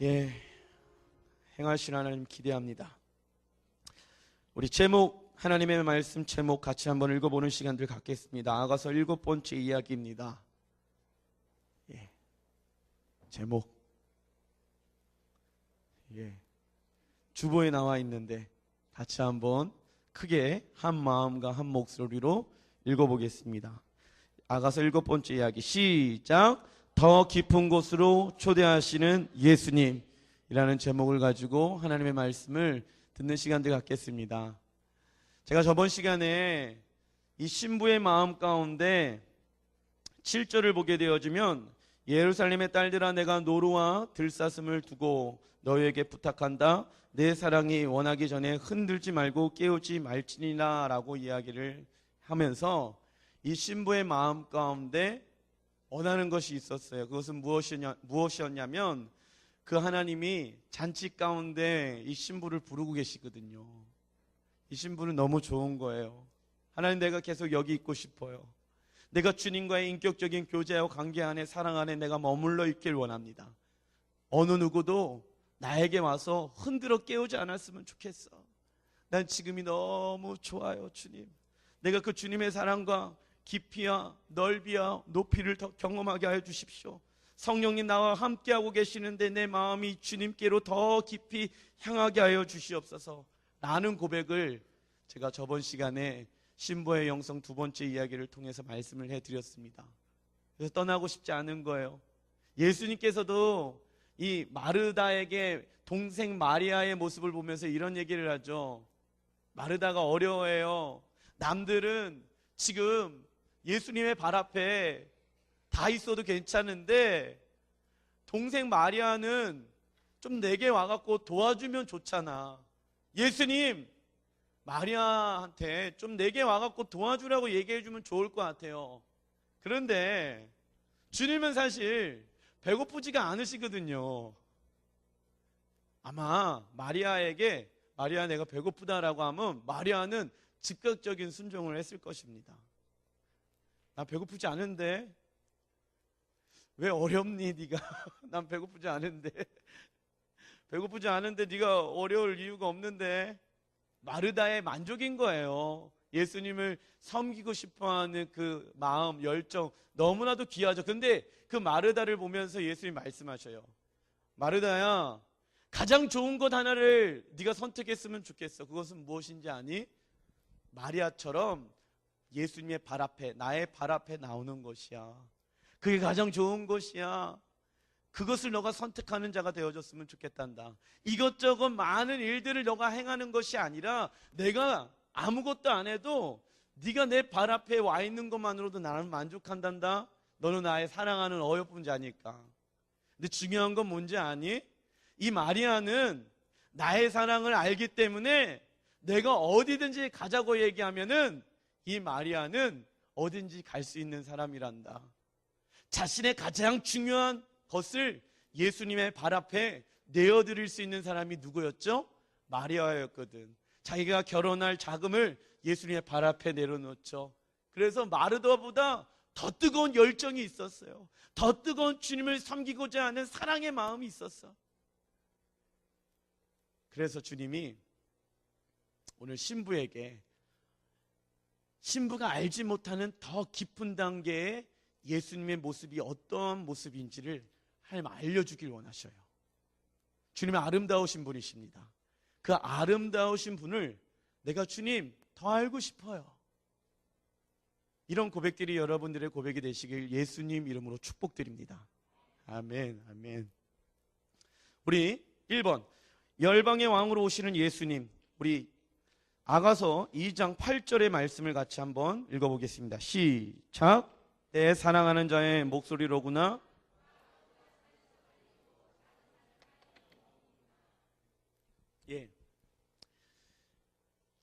예, 행하신 하나님 기대합니다. 우리 제목, 하나님의 말씀 제목 같이 한번 읽어보는 시간들 갖겠습니다. 아가서 7번째 이야기입니다. 예, 제목, 주보에 나와 있는데 같이 한번 크게 한 마음과 한 목소리로 읽어보겠습니다. 아가서 7번째 이야기 시작. 더 깊은 곳으로 초대하시는 예수님이라는 제목을 가지고 하나님의 말씀을 듣는 시간들 갖겠습니다. 제가 저번 시간에 이 신부의 마음 가운데 7절을 보게 되어지면 예루살렘의 딸들아 내가 노루와 들사슴을 두고 너희에게 부탁한다. 내 사랑이 원하기 전에 흔들지 말고 깨우지 말지니라 라고 이야기를 하면서 이 신부의 마음 가운데 원하는 것이 있었어요. 그것은 무엇이었냐면 그 하나님이 잔치 가운데 이 신부를 부르고 계시거든요. 이 신부는 너무 좋은 거예요. 하나님, 내가 계속 여기 있고 싶어요. 내가 주님과의 인격적인 교제와 관계 안에, 사랑 안에 내가 머물러 있길 원합니다. 어느 누구도 나에게 와서 흔들어 깨우지 않았으면 좋겠어. 난 지금이 너무 좋아요, 주님. 내가 그 주님의 사랑과 깊이와 넓이와 높이를 더 경험하게 하여 주십시오. 성령님 나와 함께하고 계시는데 내 마음이 주님께로 더 깊이 향하게 하여 주시옵소서 라는 고백을 제가 저번 시간에 신부의 영성 2번째 이야기를 통해서 말씀을 해드렸습니다. 그래서 떠나고 싶지 않은 거예요. 예수님께서도 이 마르다에게 동생 마리아의 모습을 보면서 이런 얘기를 하죠. 마르다가 어려워해요. 남들은 지금 예수님의 발 앞에 다 있어도 괜찮은데 동생 마리아는 좀 내게 와갖고 도와주면 좋잖아. 예수님, 마리아한테 좀 내게 와갖고 도와주라고 얘기해주면 좋을 것 같아요. 그런데 주님은 사실 배고프지가 않으시거든요. 아마 마리아에게 마리아 내가 배고프다라고 하면 마리아는 즉각적인 순종을 했을 것입니다. 나 배고프지 않은데 왜 어렵니 네가? 난 배고프지 않은데 배고프지 않은데 네가 어려울 이유가 없는데. 마르다의 만족인 거예요. 예수님을 섬기고 싶어하는 그 마음, 열정 너무나도 귀하죠. 근데 그 마르다를 보면서 예수님이 말씀하셔요. 마르다야, 가장 좋은 것 하나를 네가 선택했으면 좋겠어. 그것은 무엇인지 아니? 마리아처럼 예수님의 발 앞에, 나의 발 앞에 나오는 것이야. 그게 가장 좋은 것이야. 그것을 너가 선택하는 자가 되어줬으면 좋겠단다. 이것저것 많은 일들을 너가 행하는 것이 아니라 내가 아무것도 안 해도 네가 내 발 앞에 와 있는 것만으로도 나는 만족한단다. 너는 나의 사랑하는 어여쁜 자니까. 근데 중요한 건 뭔지 아니? 이 마리아는 나의 사랑을 알기 때문에 내가 어디든지 가자고 얘기하면은 이 마리아는 어딘지 갈 수 있는 사람이란다. 자신의 가장 중요한 것을 예수님의 발 앞에 내어드릴 수 있는 사람이 누구였죠? 마리아였거든. 자기가 결혼할 자금을 예수님의 발 앞에 내려놓죠. 그래서 마르다보다 더 뜨거운 열정이 있었어요. 더 뜨거운 주님을 섬기고자 하는 사랑의 마음이 있었어. 그래서 주님이 오늘 신부에게 신부가 알지 못하는 더 깊은 단계의 예수님의 모습이 어떤 모습인지를 하나님 알려주길 원하셔요. 주님은 아름다우신 분이십니다. 그 아름다우신 분을 내가 주님 더 알고 싶어요. 이런 고백들이 여러분들의 고백이 되시길 예수님 이름으로 축복드립니다. 아멘, 아멘. 우리 1번 열방의 왕으로 오시는 예수님, 우리 아가서 2장 8절의 말씀을 같이 한번 읽어보겠습니다. 시작. 내 사랑하는 자의 목소리로구나.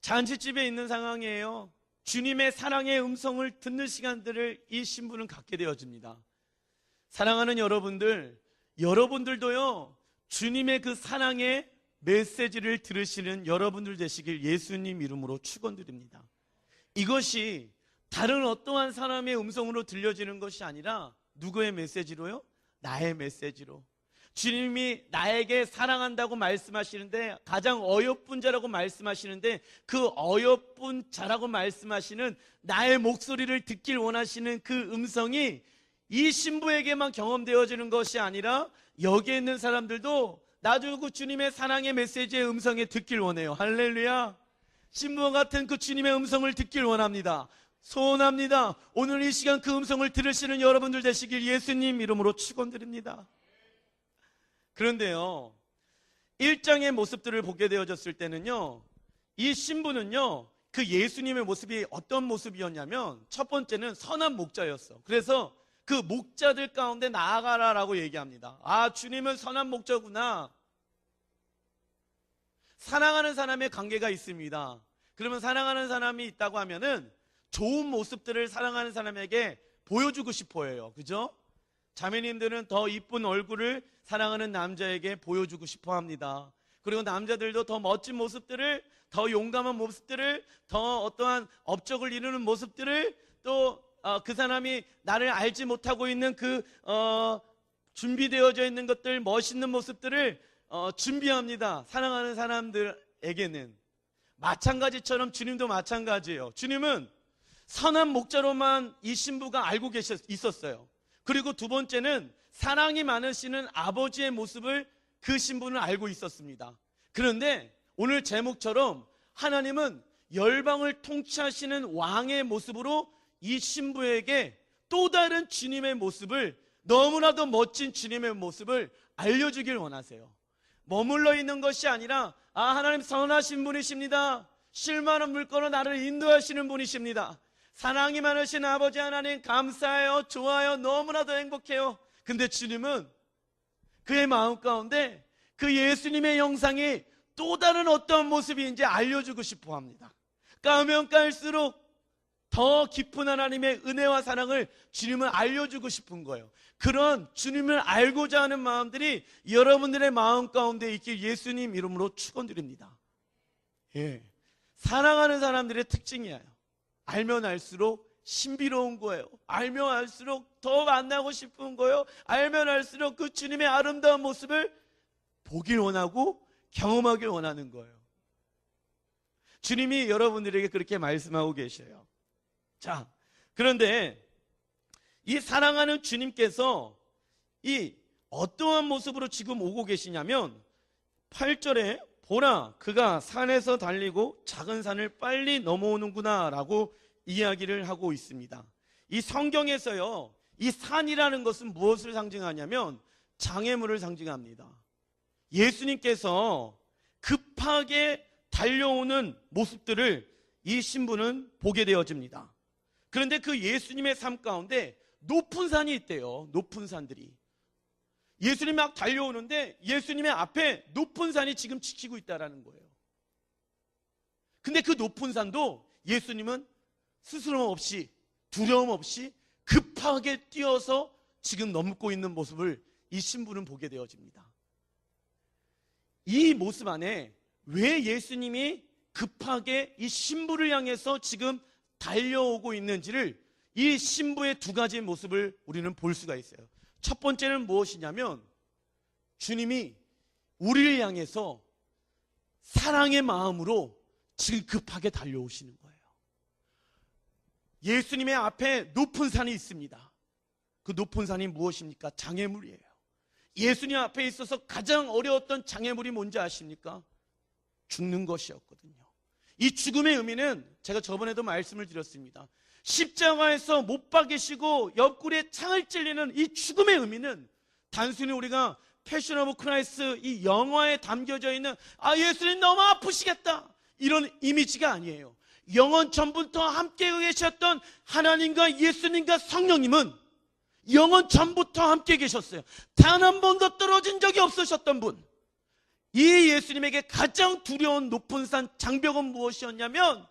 잔치집에 있는 상황이에요. 주님의 사랑의 음성을 듣는 시간들을 이 신부는 갖게 되어집니다. 사랑하는 여러분들, 여러분들도요 주님의 그 사랑의 메시지를 들으시는 여러분들 되시길 예수님 이름으로 축원드립니다. 이것이 다른 어떠한 사람의 음성으로 들려지는 것이 아니라 누구의 메시지로요? 나의 메시지로. 주님이 나에게 사랑한다고 말씀하시는데 가장 어여쁜 자라고 말씀하시는데 그 어여쁜 자라고 말씀하시는 나의 목소리를 듣길 원하시는 그 음성이 이 신부에게만 경험되어지는 것이 아니라 여기에 있는 사람들도 나도 그 주님의 사랑의 메시지의 음성에 듣길 원해요. 할렐루야. 신부와 같은 그 주님의 음성을 듣길 원합니다. 소원합니다. 오늘 이 시간 그 음성을 들으시는 여러분들 되시길 예수님 이름으로 축원드립니다. 그런데요, 1장의 모습들을 보게 되어졌을 때는요, 이 신부는요, 그 예수님의 모습이 어떤 모습이었냐면 첫 번째는 선한 목자였어. 그래서 그 목자들 가운데 나아가라라고 얘기합니다. 아, 주님은 선한 목자구나. 사랑하는 사람의 관계가 있습니다. 그러면 사랑하는 사람이 있다고 하면은 좋은 모습들을 사랑하는 사람에게 보여주고 싶어 해요. 그죠? 자매님들은 더 이쁜 얼굴을 사랑하는 남자에게 보여주고 싶어 합니다. 그리고 남자들도 더 멋진 모습들을, 더 용감한 모습들을, 더 어떠한 업적을 이루는 모습들을, 또 그 사람이 나를 알지 못하고 있는 준비되어져 있는 것들, 멋있는 모습들을 준비합니다. 사랑하는 사람들에게는. 마찬가지처럼 주님도 마찬가지예요. 주님은 선한 목자로만 이 신부가 알고 있었어요. 그리고 두 번째는 사랑이 많으시는 아버지의 모습을 그 신부는 알고 있었습니다. 그런데 오늘 제목처럼 하나님은 열방을 통치하시는 왕의 모습으로 이 신부에게 또 다른 주님의 모습을, 너무나도 멋진 주님의 모습을 알려주길 원하세요. 머물러 있는 것이 아니라 하나님 선하신 분이십니다. 쉴만한 물건으로 나를 인도하시는 분이십니다. 사랑이 많으신 아버지 하나님 감사해요. 좋아요. 너무나도 행복해요. 근데 주님은 그의 마음 가운데 그 예수님의 형상이 또 다른 어떤 모습인지 알려주고 싶어 합니다. 까면 깔수록 더 깊은 하나님의 은혜와 사랑을 주님은 알려주고 싶은 거예요. 그런 주님을 알고자 하는 마음들이 여러분들의 마음 가운데 있길 예수님 이름으로 축원드립니다. 예, 사랑하는 사람들의 특징이에요. 알면 알수록 신비로운 거예요. 알면 알수록 더 만나고 싶은 거예요. 알면 알수록 그 주님의 아름다운 모습을 보길 원하고 경험하길 원하는 거예요. 주님이 여러분들에게 그렇게 말씀하고 계셔요. 자, 그런데 이 사랑하는 주님께서 이 어떠한 모습으로 지금 오고 계시냐면 8절에 보라, 그가 산에서 달리고 작은 산을 빨리 넘어오는구나 라고 이야기를 하고 있습니다. 이 성경에서요, 이 산이라는 것은 무엇을 상징하냐면 장애물을 상징합니다. 예수님께서 급하게 달려오는 모습들을 이 신부는 보게 되어집니다. 그런데 그 예수님의 삶 가운데 높은 산이 있대요. 높은 산들이. 예수님이 막 달려오는데 예수님의 앞에 높은 산이 지금 지키고 있다는 거예요. 근데 그 높은 산도 예수님은 스스럼 없이, 두려움 없이 급하게 뛰어서 지금 넘고 있는 모습을 이 신부는 보게 되어집니다. 이 모습 안에 왜 예수님이 급하게 이 신부를 향해서 지금 달려오고 있는지를, 이 신부의 두 가지 모습을 우리는 볼 수가 있어요. 첫 번째는 무엇이냐면 주님이 우리를 향해서 사랑의 마음으로 지금 급하게 달려오시는 거예요. 예수님의 앞에 높은 산이 있습니다. 그 높은 산이 무엇입니까? 장애물이에요. 예수님 앞에 있어서 가장 어려웠던 장애물이 뭔지 아십니까? 죽는 것이었거든요. 이 죽음의 의미는 제가 저번에도 말씀을 드렸습니다. 십자가에서 못 박이시고 옆구리에 창을 찔리는 이 죽음의 의미는 단순히 우리가 패션 오브 크라이스트 이 영화에 담겨져 있는 예수님 너무 아프시겠다 이런 이미지가 아니에요. 영원 전부터 함께 계셨던 하나님과 예수님과 성령님은 영원 전부터 함께 계셨어요. 단 한 번도 떨어진 적이 없으셨던 분. 이 예수님에게 가장 두려운 높은 산 장벽은 무엇이었냐면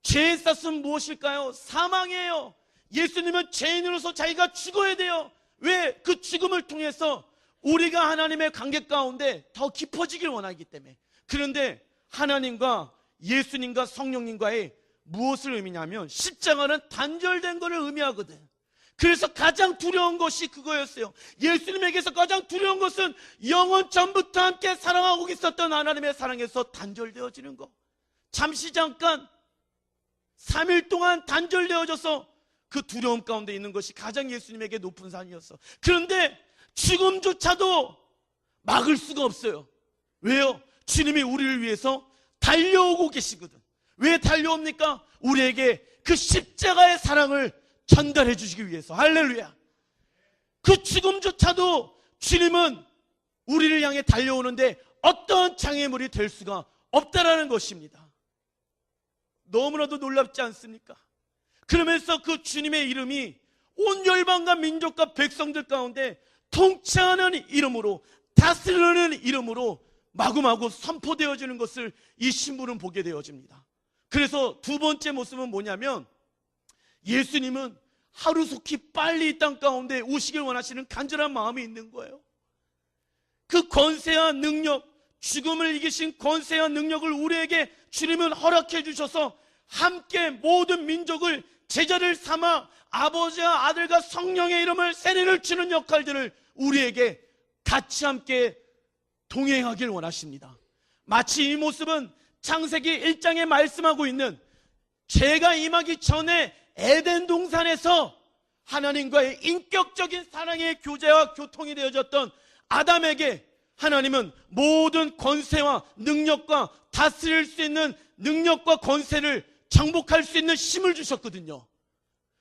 죄의 쌌은 무엇일까요? 사망이에요. 예수님은 죄인으로서 자기가 죽어야 돼요. 왜? 그 죽음을 통해서 우리가 하나님의 관계 가운데 더 깊어지길 원하기 때문에. 그런데 하나님과 예수님과 성령님과의 무엇을 의미냐면 십자가는 단절된 것을 의미하거든. 그래서 가장 두려운 것이 그거였어요. 예수님에게서 가장 두려운 것은 영원 전부터 함께 사랑하고 있었던 하나님의 사랑에서 단절되어지는 것. 잠시 잠깐 3일 동안 단절되어져서 그 두려움 가운데 있는 것이 가장 예수님에게 높은 산이었어. 그런데 죽음조차도 막을 수가 없어요. 왜요? 주님이 우리를 위해서 달려오고 계시거든. 왜 달려옵니까? 우리에게 그 십자가의 사랑을 전달해 주시기 위해서. 할렐루야. 그 죽음조차도 주님은 우리를 향해 달려오는데 어떠한 장애물이 될 수가 없다라는 것입니다. 너무나도 놀랍지 않습니까? 그러면서 그 주님의 이름이 온 열방과 민족과 백성들 가운데 통치하는 이름으로, 다스리는 이름으로 마구마구 선포되어지는 것을 이 신부는 보게 되어집니다. 그래서 두 번째 모습은 뭐냐면, 예수님은 하루속히 빨리 이 땅 가운데 오시길 원하시는 간절한 마음이 있는 거예요. 그 권세와 능력, 죽음을 이기신 권세와 능력을 우리에게 주님은 허락해 주셔서 함께 모든 민족을 제자를 삼아 아버지와 아들과 성령의 이름을 세례를 주는 역할들을 우리에게 같이 함께 동행하길 원하십니다. 마치 이 모습은 창세기 1장에 말씀하고 있는 죄가 임하기 전에 에덴 동산에서 하나님과의 인격적인 사랑의 교제와 교통이 되어졌던 아담에게 하나님은 모든 권세와 능력과 다스릴 수 있는 능력과 권세를 정복할 수 있는 힘을 주셨거든요.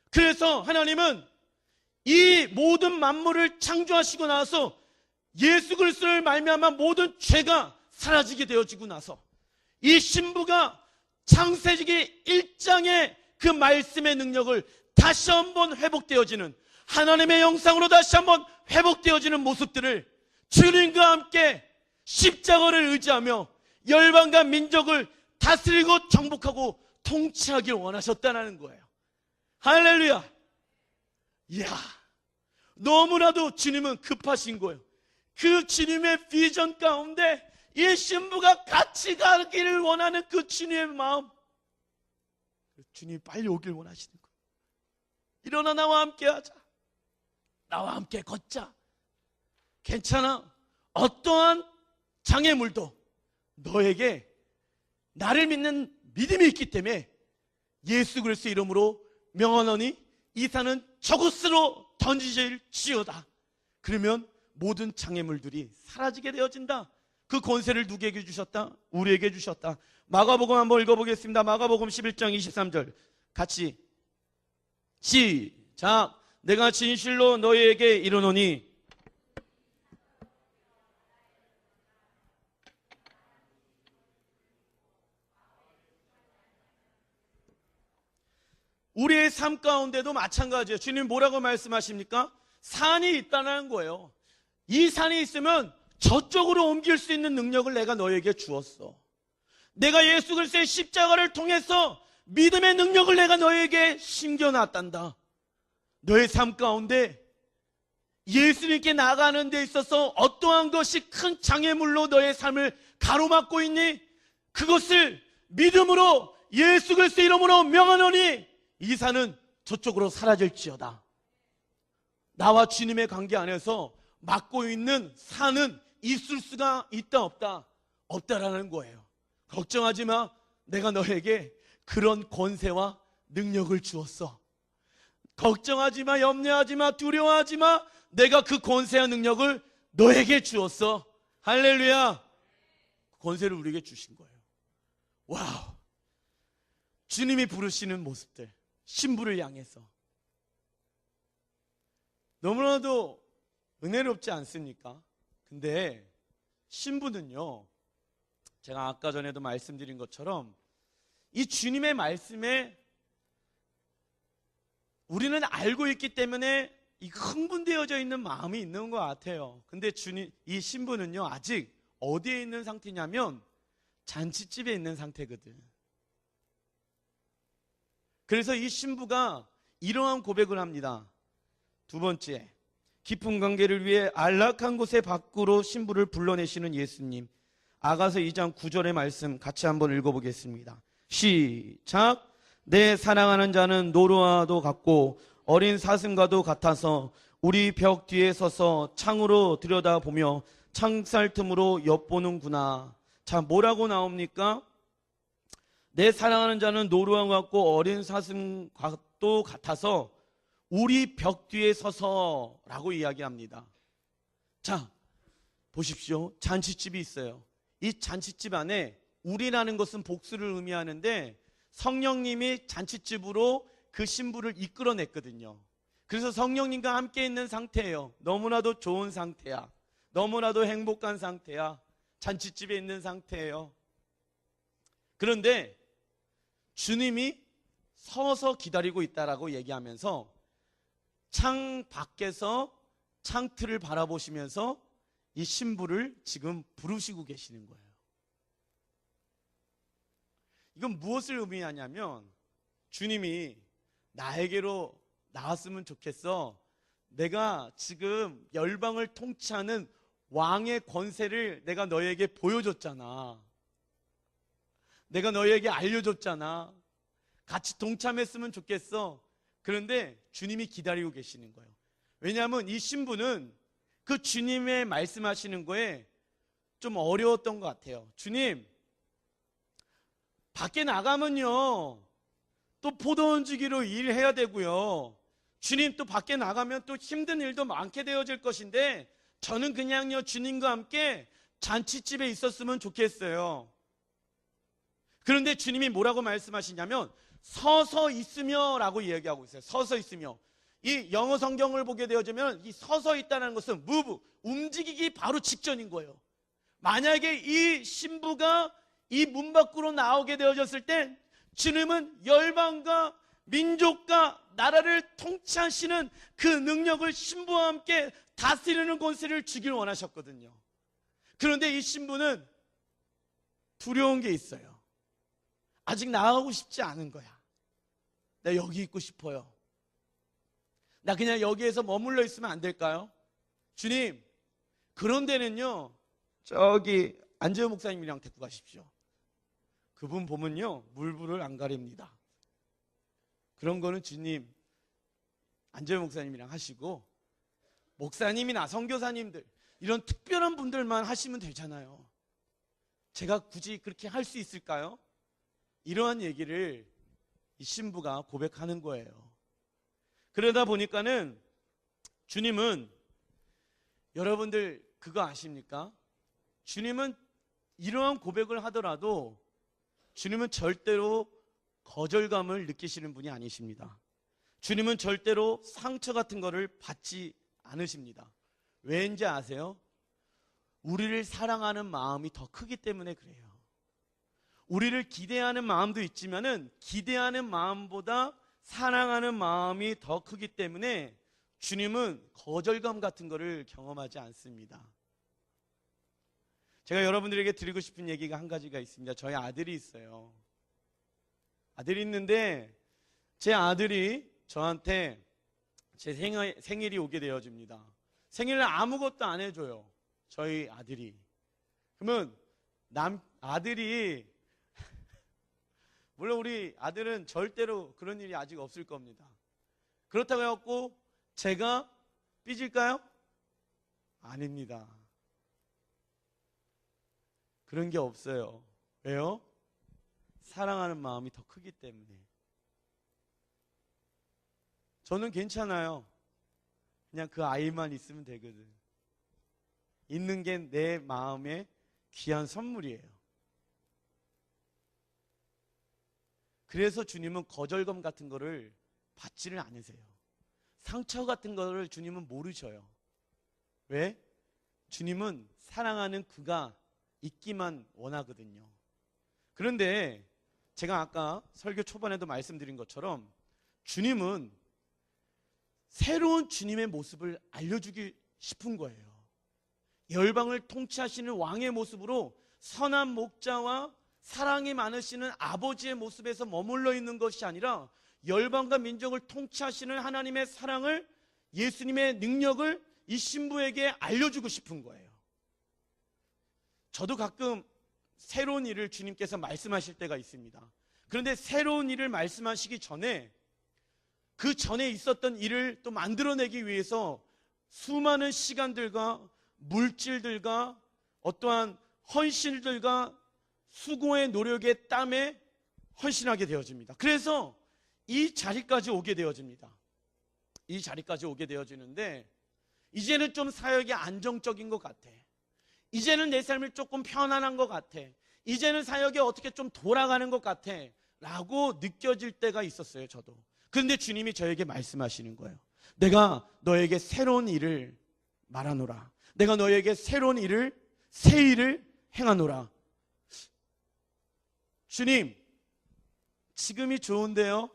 그래서 하나님은 이 모든 만물을 창조하시고 나서 예수 그리스도를 말미암아 모든 죄가 사라지게 되어지고 나서 이 신부가 창세기 1장의 그 말씀의 능력을 다시 한번 회복되어지는, 하나님의 영상으로 다시 한번 회복되어지는 모습들을 주님과 함께 십자가를 의지하며 열방과 민족을 다스리고 정복하고 통치하길 원하셨다는 거예요. 할렐루야. 이야, 너무나도 주님은 급하신 거예요. 그 주님의 비전 가운데 이 신부가 같이 가기를 원하는 그 주님의 마음, 주님이 빨리 오길 원하시는 거예요. 일어나 나와 함께 하자. 나와 함께 걷자. 괜찮아. 어떠한 장애물도 너에게 나를 믿는 믿음이 있기 때문에 예수 그리스도 이름으로 명하노니 이 산은 저곳으로 던지질지어다. 그러면 모든 장애물들이 사라지게 되어진다. 그 권세를 누구에게 주셨다? 우리에게 주셨다. 마가복음 한번 읽어보겠습니다. 마가복음 11장 23절 같이 시작. 내가 진실로 너희에게 이르노니 우리의 삶 가운데도 마찬가지예요. 주님 뭐라고 말씀하십니까? 산이 있다는 거예요. 이 산이 있으면 저쪽으로 옮길 수 있는 능력을 내가 너에게 주었어. 내가 예수 그리스도의 십자가를 통해서 믿음의 능력을 내가 너에게 심겨놨단다. 너의 삶 가운데 예수님께 나가는 데 있어서 어떠한 것이 큰 장애물로 너의 삶을 가로막고 있니? 그것을 믿음으로 예수 그리스도 이름으로 명하노니 이 산은 저쪽으로 사라질지어다. 나와 주님의 관계 안에서 막고 있는 산은 있을 수가 있다 없다? 없다라는 거예요. 걱정하지 마. 내가 너에게 그런 권세와 능력을 주었어. 걱정하지 마. 염려하지 마. 두려워하지 마. 내가 그 권세와 능력을 너에게 주었어. 할렐루야. 권세를 우리에게 주신 거예요. 와우. 주님이 부르시는 모습들, 신부를 향해서 너무나도 은혜롭지 않습니까? 근데 신부는요, 제가 아까 전에도 말씀드린 것처럼 이 주님의 말씀에 우리는 알고 있기 때문에 이 흥분되어져 있는 마음이 있는 것 같아요. 근데 주님, 이 신부는요 아직 어디에 있는 상태냐면 잔치집에 있는 상태거든. 그래서 이 신부가 이러한 고백을 합니다. 두 번째, 깊은 관계를 위해 안락한 곳에 밖으로 신부를 불러내시는 예수님. 아가서 2장 9절의 말씀 같이 한번 읽어보겠습니다. 시작. 내 사랑하는 자는 노루와도 같고 어린 사슴과도 같아서 우리 벽 뒤에 서서 창으로 들여다보며 창살 틈으로 엿보는구나. 자, 뭐라고 나옵니까? 내 사랑하는 자는 노루와 같고 어린 사슴과도 같아서 우리 벽 뒤에 서서 라고 이야기합니다. 자, 보십시오. 잔치집이 있어요. 이 잔치집 안에 우리라는 것은 복수를 의미하는데 성령님이 잔치집으로 그 신부를 이끌어냈거든요. 그래서 성령님과 함께 있는 상태예요. 너무나도 좋은 상태야. 너무나도 행복한 상태야. 잔치집에 있는 상태예요. 그런데 주님이 서서 기다리고 있다라고 얘기하면서 창 밖에서 창틀을 바라보시면서 이 신부를 지금 부르시고 계시는 거예요. 이건 무엇을 의미하냐면 주님이 나에게로 나왔으면 좋겠어. 내가 지금 열방을 통치하는 왕의 권세를 내가 너에게 보여줬잖아. 내가 너에게 알려줬잖아. 같이 동참했으면 좋겠어. 그런데 주님이 기다리고 계시는 거예요. 왜냐하면 이 신부는 그 주님의 말씀하시는 거에 좀 어려웠던 것 같아요. 주님, 밖에 나가면요 또 포도원 주기로 일해야 되고요. 주님, 또 밖에 나가면 또 힘든 일도 많게 되어질 것인데 저는 그냥요 주님과 함께 잔치집에 있었으면 좋겠어요. 그런데 주님이 뭐라고 말씀하시냐면 서서 있으며 라고 이야기하고 있어요. 서서 있으며. 이 영어 성경을 보게 되어지면 이 서서 있다는 것은 move, 움직이기 바로 직전인 거예요. 만약에 이 신부가 이 문 밖으로 나오게 되어졌을 때 주님은 열방과 민족과 나라를 통치하시는 그 능력을 신부와 함께 다스리는 권세를 주기를 원하셨거든요. 그런데 이 신부는 두려운 게 있어요. 아직 나가고 싶지 않은 거야. 나 여기 있고 싶어요. 나 그냥 여기에서 머물러 있으면 안 될까요? 주님, 그런 데는요 저기 안재호 목사님이랑 데리고 가십시오. 그분 보면요 물불을 안 가립니다. 그런 거는 주님 안재호 목사님이랑 하시고 목사님이나 선교사님들 이런 특별한 분들만 하시면 되잖아요. 제가 굳이 그렇게 할 수 있을까요? 이러한 얘기를 이 신부가 고백하는 거예요. 그러다 보니까는 주님은 여러분들 그거 아십니까? 주님은 이러한 고백을 하더라도 주님은 절대로 거절감을 느끼시는 분이 아니십니다. 주님은 절대로 상처 같은 거를 받지 않으십니다. 왜인지 아세요? 우리를 사랑하는 마음이 더 크기 때문에 그래요. 우리를 기대하는 마음도 있지만은 기대하는 마음보다 사랑하는 마음이 더 크기 때문에 주님은 거절감 같은 거를 경험하지 않습니다. 제가 여러분들에게 드리고 싶은 얘기가 한 가지가 있습니다. 저희 아들이 있어요. 아들이 있는데 제 아들이 저한테 제 생일이 오게 되어집니다. 생일을 아무것도 안 해줘요. 저희 아들이. 그러면 아들이 물론 우리 아들은 절대로 그런 일이 아직 없을 겁니다. 그렇다고 해갖고 제가 삐질까요? 아닙니다. 그런 게 없어요. 왜요? 사랑하는 마음이 더 크기 때문에. 저는 괜찮아요. 그냥 그 아이만 있으면 되거든. 있는 게 내 마음의 귀한 선물이에요. 그래서 주님은 거절감 같은 거를 받지를 않으세요. 상처 같은 거를 주님은 모르셔요. 왜? 주님은 사랑하는 그가 있기만 원하거든요. 그런데 제가 아까 설교 초반에도 말씀드린 것처럼 주님은 새로운 주님의 모습을 알려주기 싶은 거예요. 열방을 통치하시는 왕의 모습으로 선한 목자와 사랑이 많으시는 아버지의 모습에서 머물러 있는 것이 아니라 열방과 민족을 통치하시는 하나님의 사랑을, 예수님의 능력을 이 신부에게 알려주고 싶은 거예요. 저도 가끔 새로운 일을 주님께서 말씀하실 때가 있습니다. 그런데 새로운 일을 말씀하시기 전에 그 전에 있었던 일을 또 만들어내기 위해서 수많은 시간들과 물질들과 어떠한 헌신들과 수고의 노력의 땀에 헌신하게 되어집니다. 그래서 이 자리까지 오게 되어집니다. 이 자리까지 오게 되어지는데 이제는 좀 사역이 안정적인 것 같아. 이제는 내 삶이 조금 편안한 것 같아. 이제는 사역이 어떻게 좀 돌아가는 것 같아 라고 느껴질 때가 있었어요. 저도. 그런데 주님이 저에게 말씀하시는 거예요. 내가 너에게 새로운 일을 말하노라. 내가 너에게 새로운 일을, 새 일을 행하노라. 주님, 지금이 좋은데요.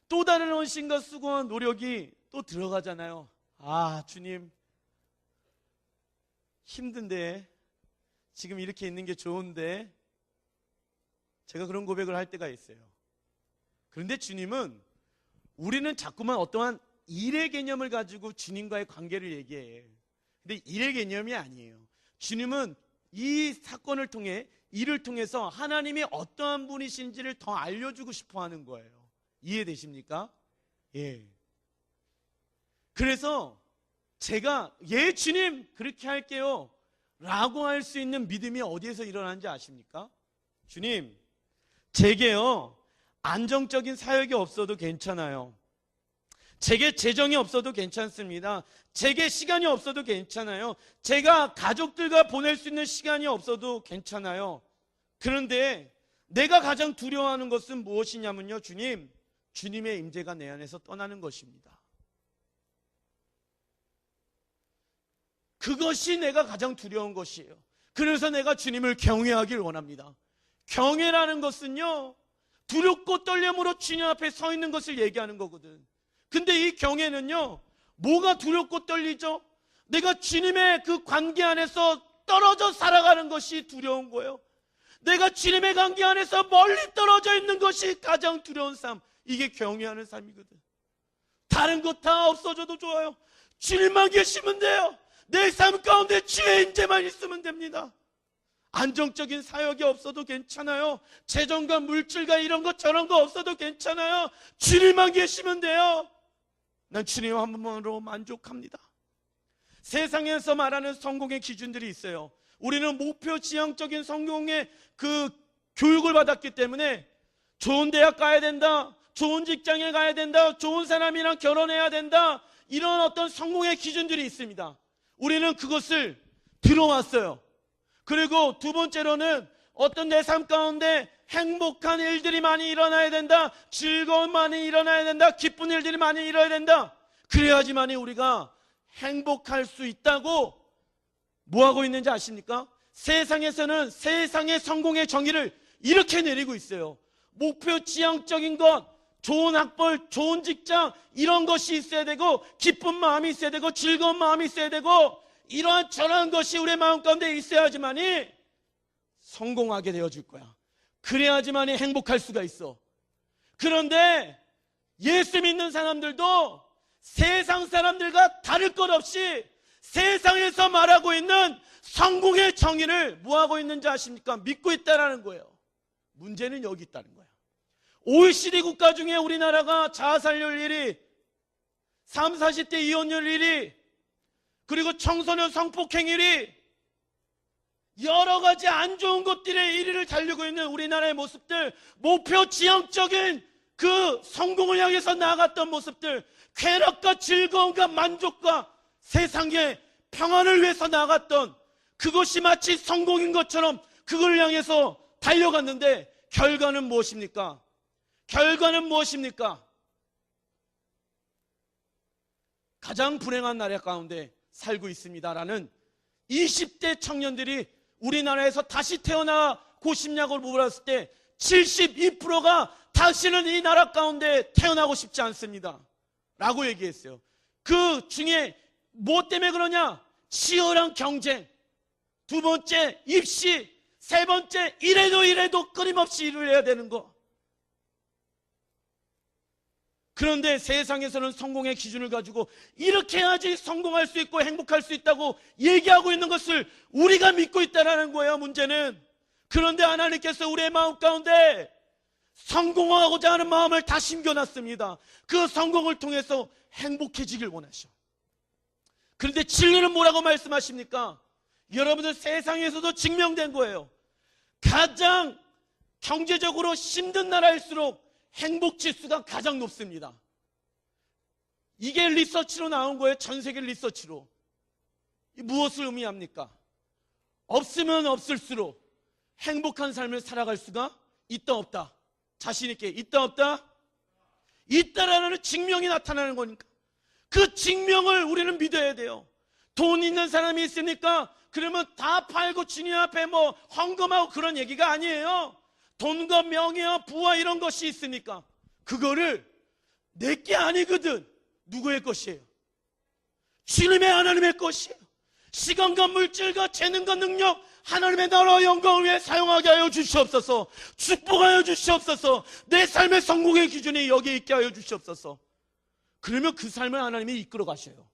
또 다른 헌신과 수고와 노력이 또 들어가잖아요. 아, 주님, 힘든데, 지금 이렇게 있는 게 좋은데, 제가 그런 고백을 할 때가 있어요. 그런데 주님은, 우리는 자꾸만 어떠한 일의 개념을 가지고 주님과의 관계를 얘기해. 근데 일의 개념이 아니에요. 주님은 이 사건을 통해, 일을 통해서 하나님이 어떠한 분이신지를 더 알려주고 싶어 하는 거예요. 이해되십니까? 예. 그래서 제가 예 주님 그렇게 할게요 라고 할 수 있는 믿음이 어디에서 일어나는지 아십니까? 주님, 제게요 안정적인 사역이 없어도 괜찮아요. 제게 재정이 없어도 괜찮습니다. 제게 시간이 없어도 괜찮아요. 제가 가족들과 보낼 수 있는 시간이 없어도 괜찮아요. 그런데 내가 가장 두려워하는 것은 무엇이냐면요, 주님, 주님의 임재가 내 안에서 떠나는 것입니다. 그것이 내가 가장 두려운 것이에요. 그래서 내가 주님을 경외하길 원합니다. 경외라는 것은요, 두렵고 떨림으로 주님 앞에 서 있는 것을 얘기하는 거거든. 근데 이 경외는요, 뭐가 두렵고 떨리죠? 내가 주님의 그 관계 안에서 떨어져 살아가는 것이 두려운 거예요. 내가 주님의 관계 안에서 멀리 떨어져 있는 것이 가장 두려운 삶. 이게 경외하는 삶이거든. 다른 것 다 없어져도 좋아요. 주님만 계시면 돼요. 내 삶 가운데 주의 임재만 있으면 됩니다. 안정적인 사역이 없어도 괜찮아요. 재정과 물질과 이런 것 저런 거 없어도 괜찮아요. 주님만 계시면 돼요. 난 주님 한 분만으로 만족합니다. 세상에서 말하는 성공의 기준들이 있어요. 우리는 목표 지향적인 성공의 그 교육을 받았기 때문에 좋은 대학 가야 된다, 좋은 직장에 가야 된다, 좋은 사람이랑 결혼해야 된다, 이런 어떤 성공의 기준들이 있습니다. 우리는 그것을 들어왔어요. 그리고 두 번째로는 어떤 내 삶 가운데 행복한 일들이 많이 일어나야 된다, 즐거움 많이 일어나야 된다, 기쁜 일들이 많이 일어나야 된다. 그래야지만이 우리가 행복할 수 있다고 뭐하고 있는지 아십니까? 세상에서는 세상의 성공의 정의를 이렇게 내리고 있어요. 목표 지향적인 것, 좋은 학벌, 좋은 직장, 이런 것이 있어야 되고, 기쁜 마음이 있어야 되고, 즐거운 마음이 있어야 되고, 이러한 저러한 것이 우리의 마음 가운데 있어야지만이 성공하게 되어줄 거야. 그래야지만이 행복할 수가 있어. 그런데 예수 믿는 사람들도 세상 사람들과 다를 것 없이 세상에서 말하고 있는 성공의 정의를 뭐하고 있는지 아십니까? 믿고 있다는 거예요. 문제는 여기 있다는 거예요. OECD 국가 중에 우리나라가 자살률 1위, 30, 40대 이혼율 1위, 그리고 청소년 성폭행 1위, 여러 가지 안 좋은 것들의 1위를 달리고 있는 우리나라의 모습들, 목표 지향적인 그 성공을 향해서 나아갔던 모습들, 쾌락과 즐거움과 만족과 세상의 평안을 위해서 나아갔던 그것이 마치 성공인 것처럼 그걸 향해서 달려갔는데 결과는 무엇입니까? 결과는 무엇입니까? 가장 불행한 나라 가운데 살고 있습니다라는 20대 청년들이 우리나라에서 다시 태어나고 싶냐고 물었을 때 72%가 다시는 이 나라 가운데 태어나고 싶지 않습니다 라고 얘기했어요. 그 중에 뭐 때문에 그러냐? 치열한 경쟁, 두 번째 입시, 세 번째 이래도 끊임없이 일을 해야 되는 거. 그런데 세상에서는 성공의 기준을 가지고 이렇게 해야지 성공할 수 있고 행복할 수 있다고 얘기하고 있는 것을 우리가 믿고 있다는 거예요. 문제는. 그런데 하나님께서 우리의 마음 가운데 성공하고자 하는 마음을 다 심겨놨습니다. 그 성공을 통해서 행복해지길 원하셔. 그런데 진리는 뭐라고 말씀하십니까? 여러분들 세상에서도 증명된 거예요. 가장 경제적으로 힘든 나라일수록 행복 지수가 가장 높습니다. 이게 리서치로 나온 거예요. 전 세계 리서치로. 무엇을 의미합니까? 없으면 없을수록 행복한 삶을 살아갈 수가 있다 없다. 자신 있게 있다 없다? 있다라는 증명이 나타나는 거니까. 그 증명을 우리는 믿어야 돼요. 돈 있는 사람이 있습니까? 그러면 다 팔고 주님 앞에 뭐 헌금하고 그런 얘기가 아니에요. 돈과 명예와 부와 이런 것이 있으니까 그거를 내게 아니거든. 누구의 것이에요? 주님의 하나님의 것이에요. 시간과 물질과 재능과 능력 하나님의 나라와 영광을 위해 사용하게 하여 주시옵소서. 축복하여 주시옵소서. 내 삶의 성공의 기준이 여기에 있게 하여 주시옵소서. 그러면 그 삶을 하나님이 이끌어 가셔요.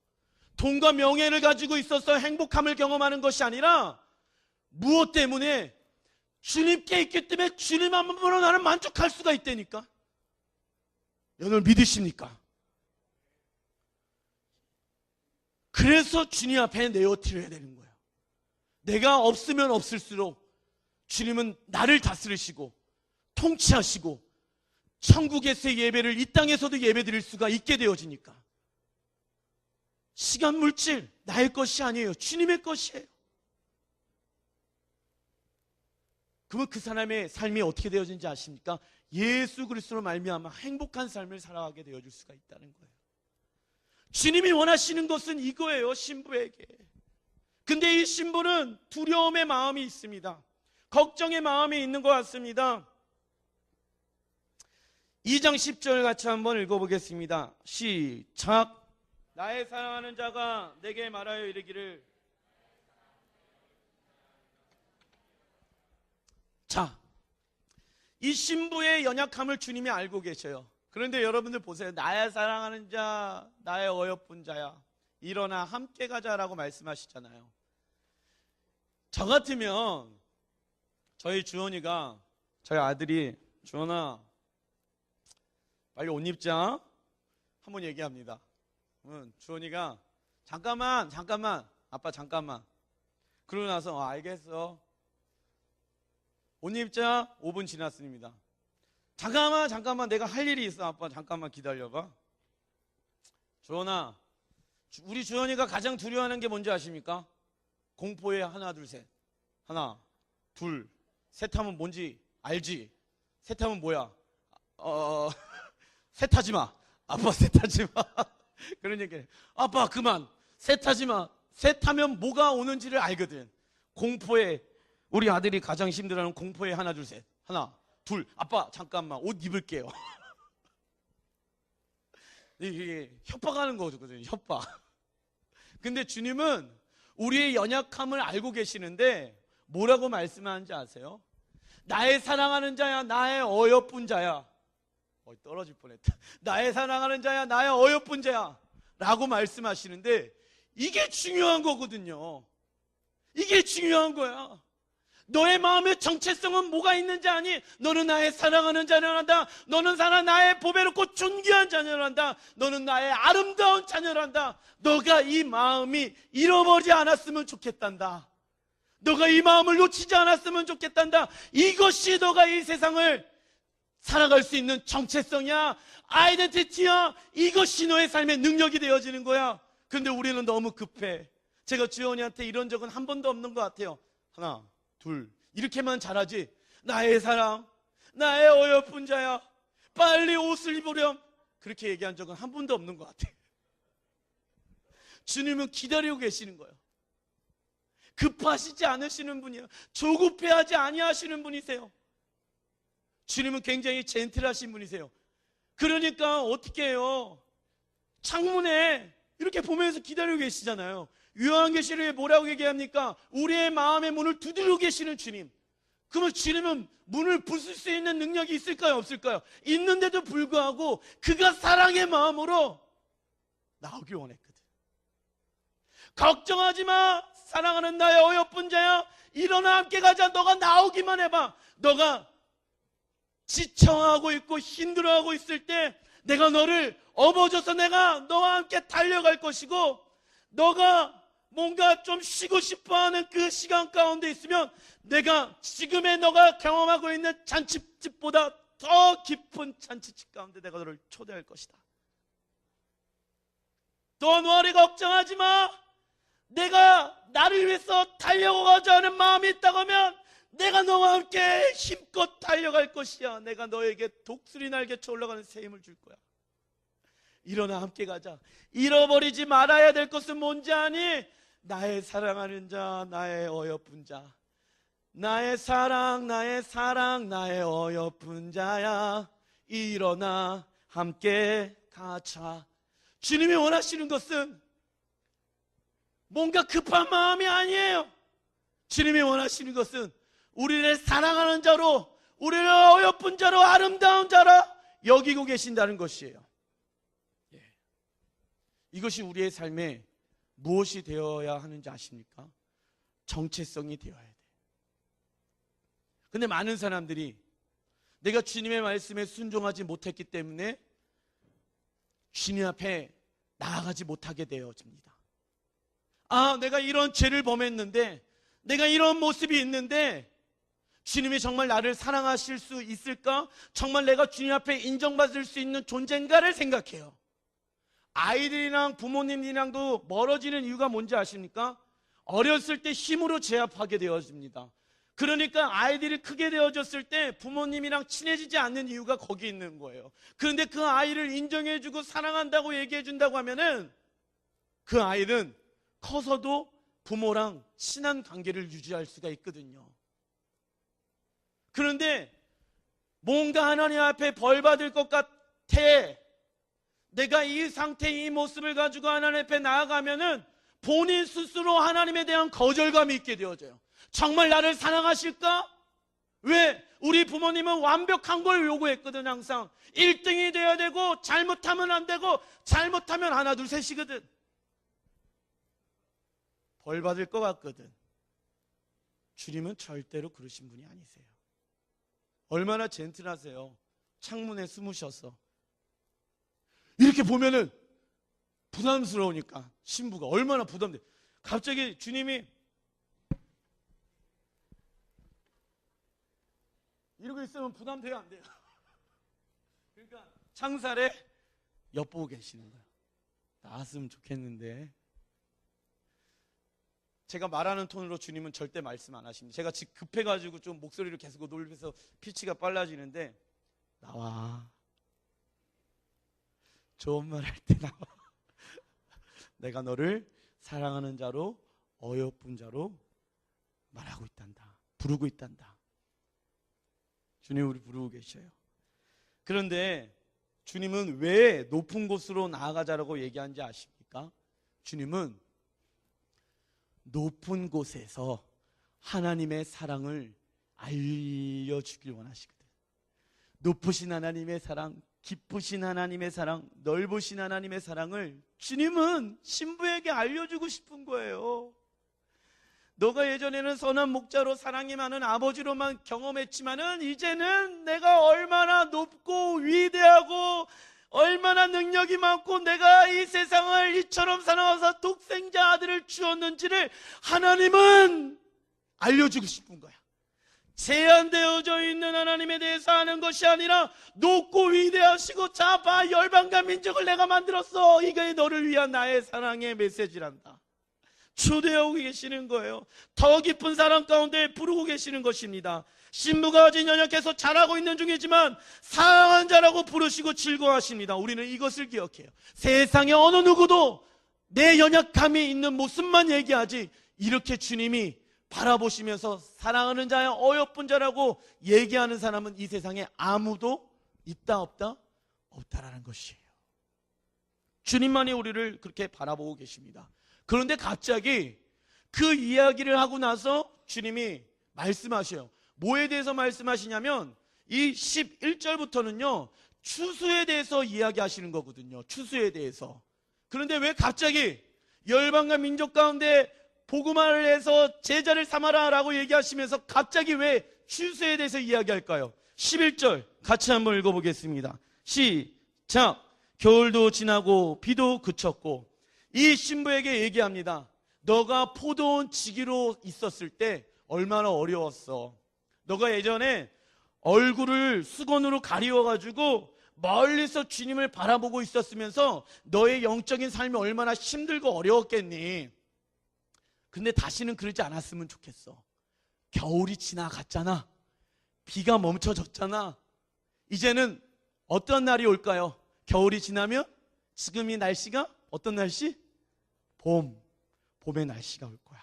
돈과 명예를 가지고 있어서 행복함을 경험하는 것이 아니라 무엇 때문에? 주님께 있기 때문에 주님 한 번으로 나는 만족할 수가 있다니까. 여러분 믿으십니까? 그래서 주님 앞에 내어드려야 되는 거예요. 내가 없으면 없을수록 주님은 나를 다스리시고 통치하시고 천국에서의 예배를 이 땅에서도 예배드릴 수가 있게 되어지니까. 시간 물질 나의 것이 아니에요. 주님의 것이에요. 그러면 그 사람의 삶이 어떻게 되어지는지 아십니까? 예수 그리스도로 말미암아 행복한 삶을 살아가게 되어질 수가 있다는 거예요. 주님이 원하시는 것은 이거예요. 신부에게. 근데 이 신부는 두려움의 마음이 있습니다. 걱정의 마음이 있는 것 같습니다. 2장 10절 같이 한번 읽어보겠습니다. 시작. 나의 사랑하는 자가 내게 말하여 이르기를. 자, 이 신부의 연약함을 주님이 알고 계셔요. 그런데 여러분들 보세요. 나의 사랑하는 자, 나의 어여쁜 자야, 일어나 함께 가자라고 말씀하시잖아요. 저 같으면 저희 주원이가, 저희 아들이 주원아 빨리 옷 입자 한번 얘기합니다. 그러면 주원이가 잠깐만 아빠 잠깐만. 그러고 나서 알겠어, 옷 입자. 5분 지났습니다. 잠깐만 내가 할 일이 있어. 아빠 잠깐만 기다려봐. 주원아, 우리 주원이가 가장 두려워하는 게 뭔지 아십니까? 공포의 하나 둘 셋. 하나 둘 셋 하면 뭔지 알지? 셋 하면 뭐야? 셋하지 마. 아빠 셋하지 마. 그런 얘기를. 아빠 그만. 셋하지 마. 셋하면 뭐가 오는지를 알거든. 공포에, 우리 아들이 가장 힘들어하는 공포의 하나 둘 셋. 하나 둘. 아빠 잠깐만 옷 입을게요. 이게 협박하는 거거든요. 협박. 근데 주님은 우리의 연약함을 알고 계시는데 뭐라고 말씀하는지 아세요? 나의 사랑하는 자야, 나의 어여쁜 자야. 떨어질 뻔했다. 나의 사랑하는 자야, 나의 어여쁜 자야 라고 말씀하시는데 이게 중요한 거거든요. 이게 중요한 거야. 너의 마음의 정체성은 뭐가 있는지 아니? 너는 나의 사랑하는 자녀란다. 너는 나의 보배롭고 존귀한 자녀란다. 너는 나의 아름다운 자녀란다. 너가 이 마음이 잃어버리지 않았으면 좋겠단다. 너가 이 마음을 놓치지 않았으면 좋겠단다. 이것이 너가 이 세상을 살아갈 수 있는 정체성이야, 아이덴티티야. 이것이 너의 삶의 능력이 되어지는 거야. 근데 우리는 너무 급해. 제가 주원이한테 이런 적은 한 번도 없는 것 같아요. 하나 둘 이렇게만 잘하지, 나의 사랑, 나의 어여쁜 자야, 빨리 옷을 입으렴, 그렇게 얘기한 적은 한 번도 없는 것 같아요. 주님은 기다리고 계시는 거예요. 급하시지 않으시는 분이에요. 조급해하지 아니하시는 분이세요. 주님은 굉장히 젠틀하신 분이세요. 그러니까 어떻게 해요? 창문에 이렇게 보면서 기다리고 계시잖아요. 요한계시록에 뭐라고 얘기합니까? 우리의 마음의 문을 두드리고 계시는 주님. 그러면 주님은 문을 부술 수 있는 능력이 있을까요? 없을까요? 있는데도 불구하고 그가 사랑의 마음으로 나오길 원했거든. 걱정하지 마, 사랑하는 나의 어여쁜 자야, 일어나 함께 가자. 너가 나오기만 해봐. 너가 지쳐하고 있고 힘들어하고 있을 때 내가 너를 업어줘서 내가 너와 함께 달려갈 것이고, 너가 뭔가 좀 쉬고 싶어하는 그 시간 가운데 있으면 내가 지금의 너가 경험하고 있는 잔치집보다 더 깊은 잔치집 가운데 내가 너를 초대할 것이다. 너 노아리 걱정하지 마. 내가 나를 위해서 달려가자 하는 마음이 있다고 하면 내가 너와 함께 힘껏 달려갈 것이야. 내가 너에게 독수리 날개쳐 올라가는 새 힘을 줄 거야. 일어나 함께 가자. 잃어버리지 말아야 될 것은 뭔지 아니? 나의 사랑하는 자, 나의 어여쁜 자. 나의 사랑, 나의 사랑, 나의 어여쁜 자야. 일어나 함께 가자. 주님이 원하시는 것은 뭔가 급한 마음이 아니에요. 주님이 원하시는 것은 우리를 사랑하는 자로, 우리를 어여쁜 자로, 아름다운 자로 여기고 계신다는 것이에요. 이것이 우리의 삶에 무엇이 되어야 하는지 아십니까? 정체성이 되어야 돼요. 근데 많은 사람들이 내가 주님의 말씀에 순종하지 못했기 때문에 주님 앞에 나아가지 못하게 되어집니다. 아, 내가 이런 죄를 범했는데, 내가 이런 모습이 있는데 주님이 정말 나를 사랑하실 수 있을까? 정말 내가 주님 앞에 인정받을 수 있는 존재인가를 생각해요. 아이들이랑 부모님이랑도 멀어지는 이유가 뭔지 아십니까? 어렸을 때 힘으로 제압하게 되어집니다. 그러니까 아이들이 크게 되어졌을 때 부모님이랑 친해지지 않는 이유가 거기 있는 거예요. 그런데 그 아이를 인정해주고 사랑한다고 얘기해준다고 하면은 그 아이는 커서도 부모랑 친한 관계를 유지할 수가 있거든요. 그런데 뭔가 하나님 앞에 벌 받을 것 같아. 내가 이 상태, 이 모습을 가지고 하나님 앞에 나아가면은 본인 스스로 하나님에 대한 거절감이 있게 되어져요. 정말 나를 사랑하실까? 왜? 우리 부모님은 완벽한 걸 요구했거든. 항상 1등이 돼야 되고, 잘못하면 안 되고, 잘못하면 하나 둘 셋이거든. 벌 받을 것 같거든. 주님은 절대로 그러신 분이 아니세요. 얼마나 젠틀하세요. 창문에 숨으셔서 이렇게 보면은 부담스러우니까 신부가 얼마나 부담돼. 갑자기 주님이 이러고 있으면 부담돼요, 안 돼요? 그러니까 창살에 엿보고 계시는 거예요. 나왔으면 좋겠는데. 제가 말하는 톤으로 주님은 절대 말씀 안 하십니다. 제가 지금 급해가지고 좀 목소리를 계속 높여서 피치가 빨라지는데, 나와. 좋은 말 할 때 나와. 내가 너를 사랑하는 자로, 어여쁜 자로 말하고 있단다. 부르고 있단다. 주님 우리 부르고 계셔요. 그런데 주님은 왜 높은 곳으로 나아가자라고 얘기하는지 아십니까? 주님은 높은 곳에서 하나님의 사랑을 알려주길 원하시거든. 높으신 하나님의 사랑, 기쁘신 하나님의 사랑, 넓으신 하나님의 사랑을 주님은 신부에게 알려주고 싶은 거예요. 너가 예전에는 선한 목자로 사랑이 많은 아버지로만 경험했지만은 이제는 내가 얼마나 높고 위대하고 얼마나 능력이 많고 내가 이 세상을 이처럼 살아와서 독생자 아들을 주었는지를 하나님은 알려주고 싶은 거야. 제한되어져 있는 하나님에 대해서 아는 것이 아니라 높고 위대하시고 자 봐, 열방과 민족을 내가 만들었어. 이게 너를 위한 나의 사랑의 메시지란다. 초대하고 계시는 거예요. 더 깊은 사랑 가운데 부르고 계시는 것입니다. 신부가 아직 연약해서 잘하고 있는 중이지만 사랑한 자라고 부르시고 즐거워하십니다. 우리는 이것을 기억해요. 세상에 어느 누구도 내 연약함이 있는 모습만 얘기하지, 이렇게 주님이 바라보시면서 사랑하는 자야, 어여쁜 자라고 얘기하는 사람은 이 세상에 아무도 있다 없다? 없다라는 것이에요. 주님만이 우리를 그렇게 바라보고 계십니다. 그런데 갑자기 그 이야기를 하고 나서 주님이 말씀하셔요. 뭐에 대해서 말씀하시냐면 이 11절부터는요 추수에 대해서 이야기하시는 거거든요. 추수에 대해서. 그런데 왜 갑자기 열방과 민족 가운데 복음화를 해서 제자를 삼아라 라고 얘기하시면서 갑자기 왜 추수에 대해서 이야기할까요? 11절 같이 한번 읽어보겠습니다. 시작. 겨울도 지나고 비도 그쳤고. 이 신부에게 얘기합니다. 너가 포도원 지기로 있었을 때 얼마나 어려웠어. 너가 예전에 얼굴을 수건으로 가리워가지고 멀리서 주님을 바라보고 있었으면서 너의 영적인 삶이 얼마나 힘들고 어려웠겠니. 근데 다시는 그러지 않았으면 좋겠어. 겨울이 지나갔잖아. 비가 멈춰졌잖아. 이제는 어떤 날이 올까요? 겨울이 지나면 지금 이 날씨가 어떤 날씨? 봄의 날씨가 올 거야.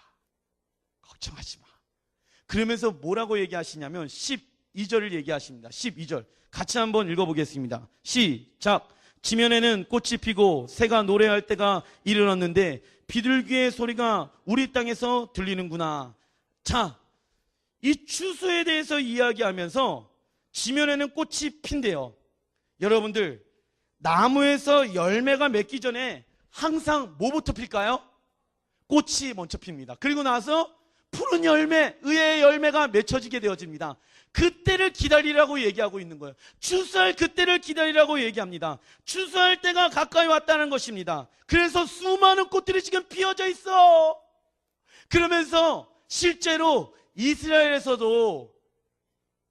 걱정하지 마. 그러면서 뭐라고 얘기하시냐면 12절을 얘기하십니다. 12절 같이 한번 읽어보겠습니다. 시작. 지면에는 꽃이 피고 새가 노래할 때가 이르렀는데 비둘기의 소리가 우리 땅에서 들리는구나. 자, 이 추수에 대해서 이야기하면서 지면에는 꽃이 핀대요. 여러분들, 나무에서 열매가 맺기 전에 항상 뭐부터 필까요? 꽃이 먼저 핍니다. 그리고 나서 푸른 열매, 의의 열매가 맺혀지게 되어집니다. 그때를 기다리라고 얘기하고 있는 거예요. 추수할 그때를 기다리라고 얘기합니다. 추수할 때가 가까이 왔다는 것입니다. 그래서 수많은 꽃들이 지금 피어져 있어. 그러면서 실제로 이스라엘에서도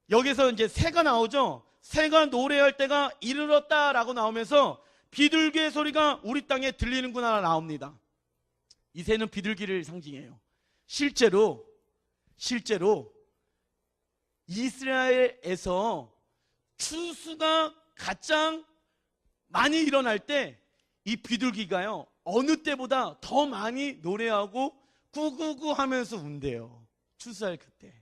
여기서 이제 새가 나오죠. 새가 노래할 때가 이르렀다라고 나오면서 비둘기의 소리가 우리 땅에 들리는구나 나옵니다. 이 새는 비둘기를 상징해요. 실제로 이스라엘에서 추수가 가장 많이 일어날 때 이 비둘기가요 어느 때보다 더 많이 노래하고 구구구 하면서 운대요. 추수할 그때.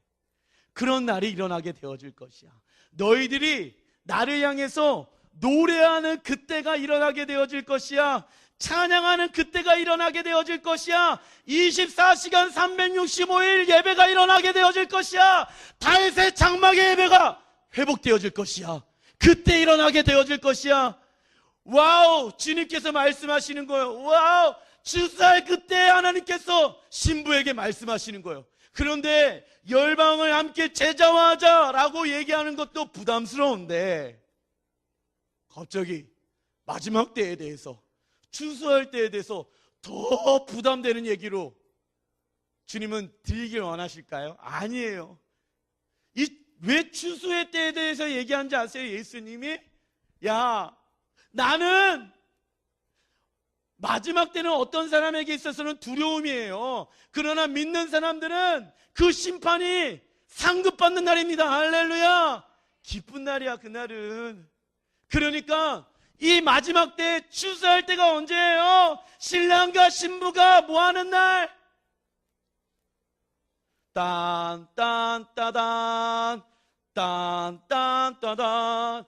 그런 날이 일어나게 되어질 것이야. 너희들이 나를 향해서 노래하는 그때가 일어나게 되어질 것이야. 찬양하는 그때가 일어나게 되어질 것이야. 24시간 365일 예배가 일어나게 되어질 것이야. 다윗의 장막의 예배가 회복되어질 것이야. 그때 일어나게 되어질 것이야. 와우, 주님께서 말씀하시는 거예요. 와우, 추수할 그때 하나님께서 신부에게 말씀하시는 거예요. 그런데 열방을 함께 제자화하자라고 얘기하는 것도 부담스러운데 갑자기 마지막 때에 대해서, 추수할 때에 대해서 더 부담되는 얘기로 주님은 드리길 원하실까요? 아니에요. 왜 추수의 때에 대해서 얘기하는지 아세요? 예수님이 야, 나는 마지막 때는 어떤 사람에게 있어서는 두려움이에요. 그러나 믿는 사람들은 그 심판이 상급받는 날입니다. 할렐루야. 기쁜 날이야, 그날은. 그러니까 이 마지막 때 추수할 때가 언제예요? 신랑과 신부가 뭐하는 날? 딴딴따단 딴딴따단.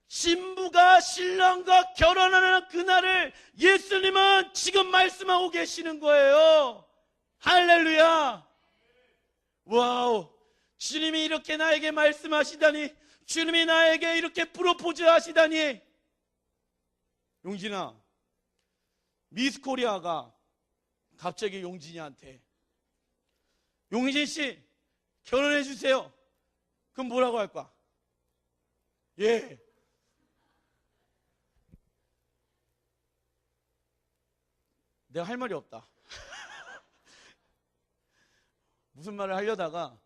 신부가 신랑과 결혼하는 그날을 예수님은 지금 말씀하고 계시는 거예요. 할렐루야. 와우, 주님이 이렇게 나에게 말씀하시다니, 주님이 나에게 이렇게 프로포즈 하시다니. 용진아, 미스 코리아가 갑자기 용진이한테 용진씨 결혼해 주세요. 그럼 뭐라고 할 거야? 예. 내가 할 말이 없다. 무슨 말을 하려다가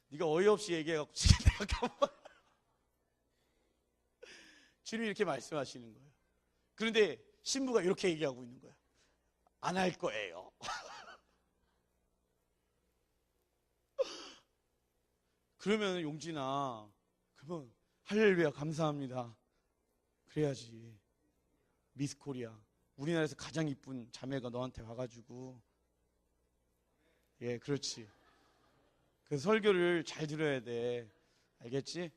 네가 어이없이 얘기해갖고 내가 가만. 주님이 이렇게 말씀하시는 거예요. 그런데 신부가 이렇게 얘기하고 있는 거야. 안 할 거예요. 그러면 용진아, 그러면 할렐루야 감사합니다. 그래야지. 미스 코리아, 우리나라에서 가장 이쁜 자매가 너한테 와가지고. 예, 그렇지. 그 설교를 잘 들어야 돼. 알겠지?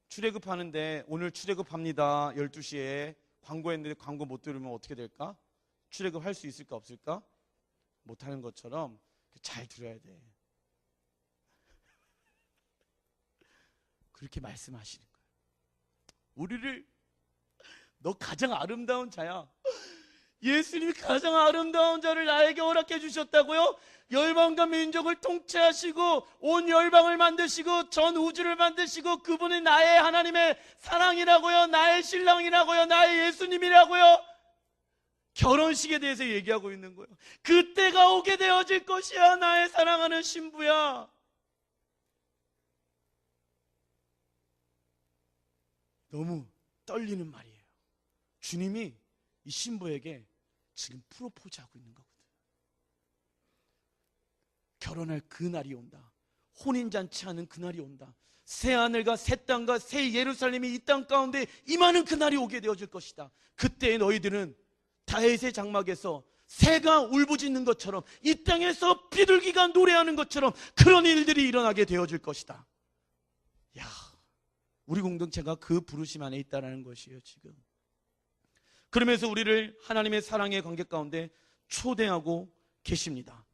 출애굽 하는데 오늘 출애굽합니다. 12시에 광고했는데 광고 못 들으면 어떻게 될까? 출애굽 할 수 있을까 없을까? 못하는 것처럼 잘 들어야 돼. 그렇게 말씀하시는 거예요. 우리를 너 가장 아름다운 자야. 예수님이 가장 아름다운 자를 나에게 허락해 주셨다고요? 열방과 민족을 통치하시고 온 열방을 만드시고 전 우주를 만드시고 그분이 나의 하나님의 사랑이라고요? 나의 신랑이라고요? 나의 예수님이라고요? 결혼식에 대해서 얘기하고 있는 거예요. 그때가 오게 되어질 것이야, 나의 사랑하는 신부야. 너무 떨리는 말이에요. 주님이 이 신부에게 지금 프로포즈하고 있는 거거든. 결혼할 그날이 온다. 혼인잔치하는 그날이 온다. 새 하늘과 새 땅과 새 예루살렘이 이 땅 가운데 임하는 그날이 오게 되어질 것이다. 그때 너희들은 다윗의 장막에서 새가 울부짖는 것처럼, 이 땅에서 비둘기가 노래하는 것처럼 그런 일들이 일어나게 되어질 것이다. 야, 우리 공동체가 그 부르심 안에 있다는 것이에요 지금. 그러면서 우리를 하나님의 사랑의 관계 가운데 초대하고 계십니다.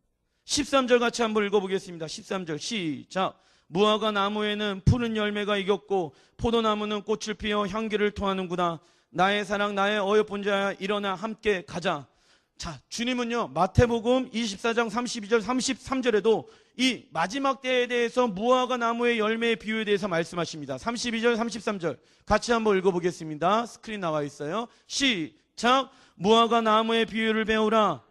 13절 같이 한번 읽어보겠습니다. 13절 시작. 무화과 나무에는 푸른 열매가 익었고 포도나무는 꽃을 피워 향기를 토하는구나. 나의 사랑 나의 어여쁜 자야, 일어나 함께 가자. 자, 주님은요 마태복음 24장 32절 33절에도 이 마지막 때에 대해서 무화과 나무의 열매의 비유에 대해서 말씀하십니다. 32절 33절 같이 한번 읽어보겠습니다. 스크린 나와 있어요. 시작. 무화과 나무의 비유를 배우라.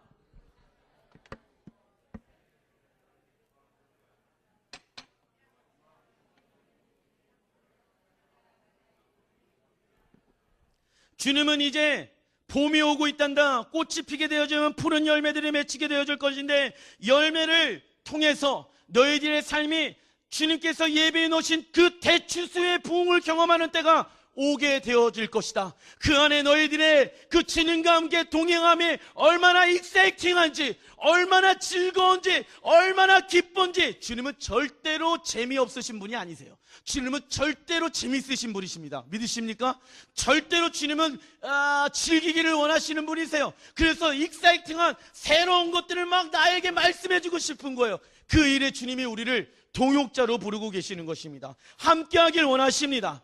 주님은 이제 봄이 오고 있단다. 꽃이 피게 되어지면 푸른 열매들이 맺히게 되어질 것인데, 열매를 통해서 너희들의 삶이 주님께서 예비해 놓으신 그 대추수의 부흥을 경험하는 때가 오게 되어질 것이다. 그 안에 너희들의 그 주님과 함께 동행함이 얼마나 익사이팅한지, 얼마나 즐거운지, 얼마나 기쁜지. 주님은 절대로 재미없으신 분이 아니세요. 주님은 절대로 재미있으신 분이십니다. 믿으십니까? 절대로 주님은 즐기기를 원하시는 분이세요. 그래서 익사이팅한 새로운 것들을 막 나에게 말씀해주고 싶은 거예요. 그 일에 주님이 우리를 동역자로 부르고 계시는 것입니다. 함께하길 원하십니다.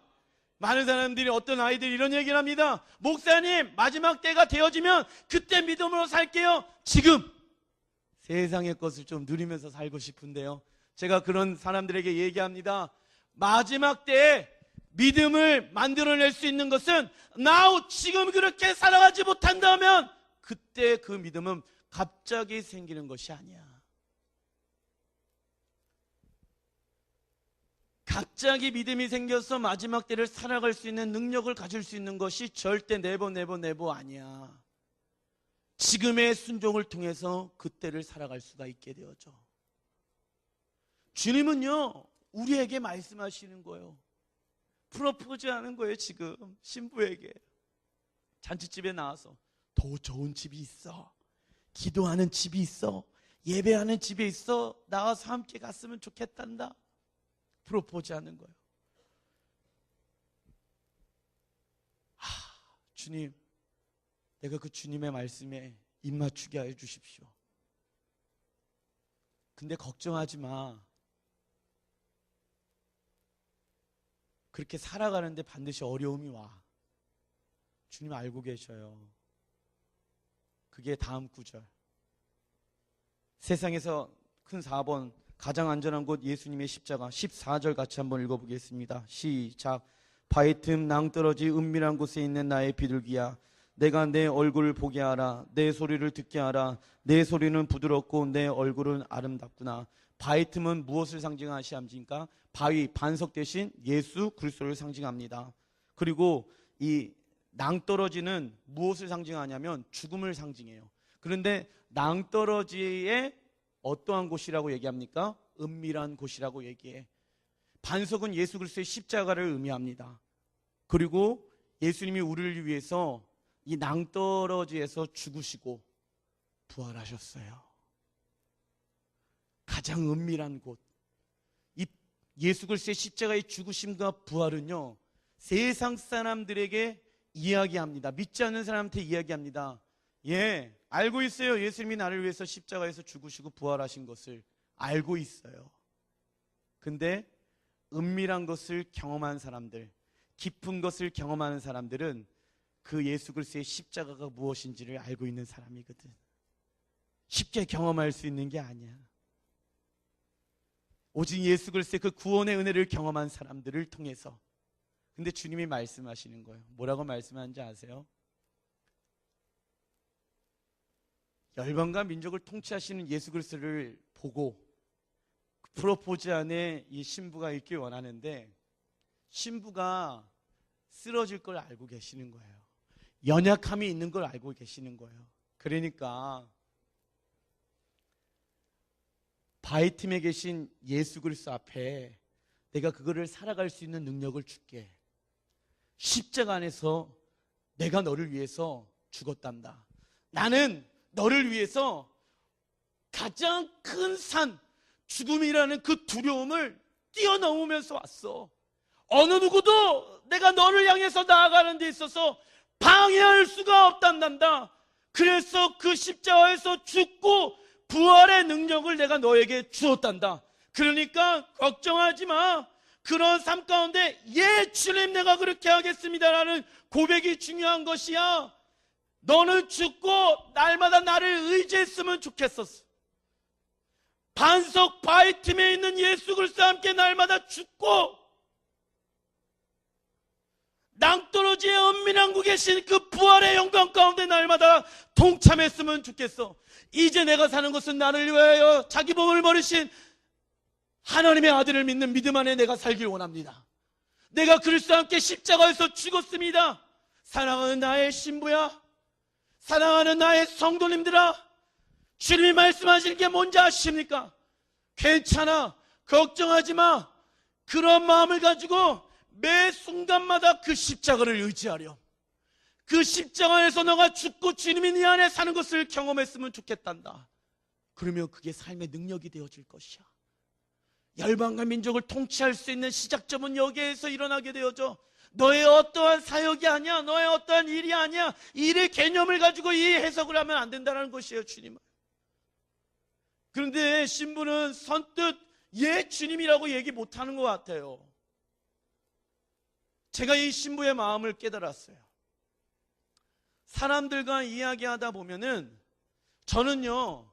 많은 사람들이, 어떤 아이들이 이런 얘기를 합니다. 목사님, 마지막 때가 되어지면 그때 믿음으로 살게요. 지금 세상의 것을 좀 누리면서 살고 싶은데요. 제가 그런 사람들에게 얘기합니다. 마지막 때에 믿음을 만들어낼 수 있는 것은 now, 지금 그렇게 살아가지 못한다면 그때 그 믿음은 갑자기 생기는 것이 아니야. 갑자기 믿음이 생겨서 마지막 때를 살아갈 수 있는 능력을 가질 수 있는 것이 절대 네버 아니야. 지금의 순종을 통해서 그때를 살아갈 수가 있게 되어져. 주님은요 우리에게 말씀하시는 거예요. 프로포즈 하는 거예요. 지금 신부에게 잔치집에 나와서 더 좋은 집이 있어, 기도하는 집이 있어, 예배하는 집이 있어, 나와서 함께 갔으면 좋겠단다. 프로포즈 하는 거예요. 주님, 내가 그 주님의 말씀에 입맞추게 해 주십시오. 근데 걱정하지 마. 그렇게 살아가는데 반드시 어려움이 와. 주님 알고 계셔요. 그게 다음 구절. 세상에서 큰 4번, 가장 안전한 곳 예수님의 십자가. 14절 같이 한번 읽어보겠습니다. 시작. 바위 틈 낭떠러지 은밀한 곳에 있는 나의 비둘기야, 내가 내 얼굴을 보게 하라. 내 소리를 듣게 하라. 내 소리는 부드럽고 내 얼굴은 아름답구나. 바위 틈은 무엇을 상징하시합니까? 바위, 반석 대신 예수 그리스도를 상징합니다. 그리고 이 낭떠러지는 무엇을 상징하냐면 죽음을 상징해요. 그런데 낭떠러지의 어떠한 곳이라고 얘기합니까? 은밀한 곳이라고 얘기해. 반석은 예수 그리스도의 십자가를 의미합니다. 그리고 예수님이 우리를 위해서 이 낭떠러지에서 죽으시고 부활하셨어요. 가장 은밀한 곳. 이 예수 그리스도의 십자가의 죽으심과 부활은요, 세상 사람들에게 이야기합니다. 믿지 않는 사람한테 이야기합니다. 예, 알고 있어요. 예수님이 나를 위해서 십자가에서 죽으시고 부활하신 것을 알고 있어요. 근데 은밀한 것을 경험한 사람들, 깊은 것을 경험하는 사람들은 그 예수 그리스도의 십자가가 무엇인지를 알고 있는 사람이거든. 쉽게 경험할 수 있는 게 아니야. 오직 예수 그리스도의 그 구원의 은혜를 경험한 사람들을 통해서. 근데 주님이 말씀하시는 거예요. 뭐라고 말씀하는지 아세요? 열방과 민족을 통치하시는 예수 그리스도를 보고 프로포즈 안에 이 신부가 있길 원하는데 신부가 쓰러질 걸 알고 계시는 거예요. 연약함이 있는 걸 알고 계시는 거예요. 그러니까 바위틈에 계신 예수 그리스도 앞에 내가 그거를 살아갈 수 있는 능력을 줄게. 십자가 안에서 내가 너를 위해서 죽었단다. 나는 너를 위해서 가장 큰 산, 죽음이라는 그 두려움을 뛰어넘으면서 왔어. 어느 누구도 내가 너를 향해서 나아가는 데 있어서 방해할 수가 없단다. 그래서 그 십자가에서 죽고 부활의 능력을 내가 너에게 주었단다. 그러니까 걱정하지 마. 그런 삶 가운데 예 주님 내가 그렇게 하겠습니다라는 고백이 중요한 것이야. 너는 죽고 날마다 나를 의지했으면 좋겠었어. 반석 바위틈에 있는 예수 그리스도와 함께 날마다 죽고 낭떠러지의 은밀한 곳에 계신 그 부활의 영광 가운데 날마다 동참했으면 좋겠어. 이제 내가 사는 것은 나를 위하여 자기 몸을 버리신 하나님의 아들을 믿는 믿음 안에 내가 살길 원합니다. 내가 그리스도와 함께 십자가에서 죽었습니다. 사랑하는 나의 신부야, 사랑하는 나의 성도님들아, 주님이 말씀하시는 게 뭔지 아십니까? 괜찮아, 걱정하지 마. 그런 마음을 가지고 매 순간마다 그 십자가를 의지하렴. 그 십자가에서 너가 죽고 주님이 네 안에 사는 것을 경험했으면 좋겠단다. 그러면 그게 삶의 능력이 되어질 것이야. 열방과 민족을 통치할 수 있는 시작점은 여기에서 일어나게 되어져. 너의 어떠한 사역이 아니야, 너의 어떠한 일이 아니야. 일의 개념을 가지고 이 해석을 하면 안 된다는 것이에요, 주님은. 그런데 신부는 선뜻 예 주님이라고 얘기 못하는 것 같아요. 제가 이 신부의 마음을 깨달았어요. 사람들과 이야기하다 보면은 저는요,